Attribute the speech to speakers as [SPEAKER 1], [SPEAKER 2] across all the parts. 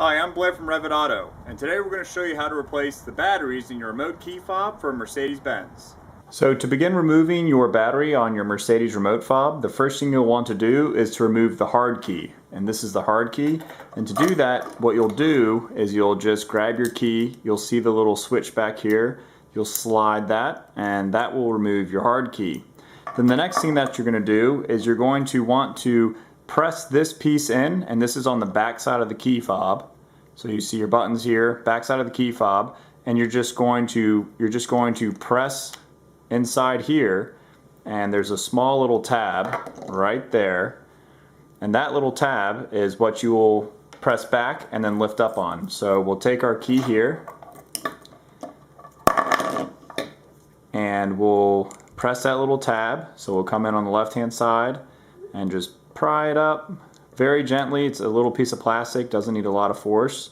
[SPEAKER 1] Hi, I'm Blair from Revit Auto, and today we're going to show you how to replace the batteries in your remote key fob for a Mercedes-Benz. So to begin removing your battery on your Mercedes remote fob, the first thing you'll want to do is to remove the hard key. And this is the hard key. And to do that, what you'll do is you'll just grab your key, you'll see the little switch back here, you'll slide that, and that will remove your hard key. Then the next thing that you're going to do is you're going to want to press this piece in, and this is on the back side of the key fob. So you see your buttons here, back side of the key fob, and you're just going to press inside here, and there's a small little tab right there, and that little tab is what you will press back and then lift up on. So we'll take our key here and we'll press that little tab. So we'll come in on the left hand side and just pry it up very gently. It's a little piece of plastic, doesn't need a lot of force.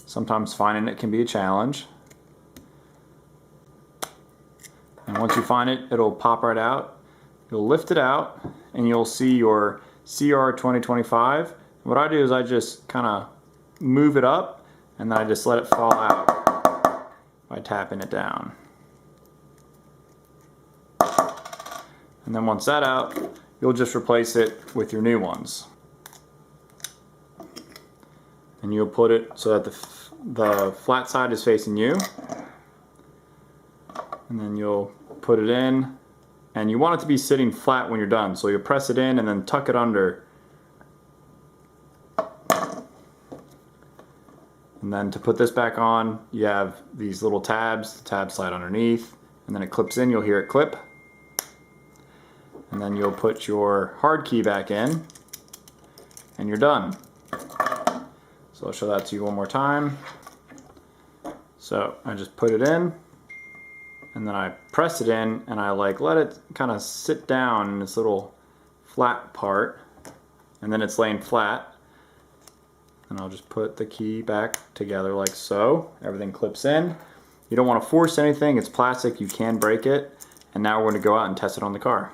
[SPEAKER 1] Sometimes finding it can be a challenge. And once you find it, it'll pop right out. You'll lift it out and you'll see your CR 2025. What I do is I just kind of move it up and then I just let it fall out by tapping it down. And then once that's out, you'll just replace it with your new ones. And you'll put it so that the flat side is facing you. And then you'll put it in, and you want it to be sitting flat when you're done. So you'll press it in and then tuck it under. And then to put this back on, you have these little tabs. The tabs slide underneath, and then it clips in. You'll hear it clip. And then you'll put your hard key back in, and you're done. So I'll show that to you one more time. So I just put it in, and then I press it in, and I let it kind of sit down in this little flat part, and then it's laying flat. And I'll just put the key back together like so. Everything clips in. You don't want to force anything, it's plastic, you can break it. And now we're going to go out and test it on the car.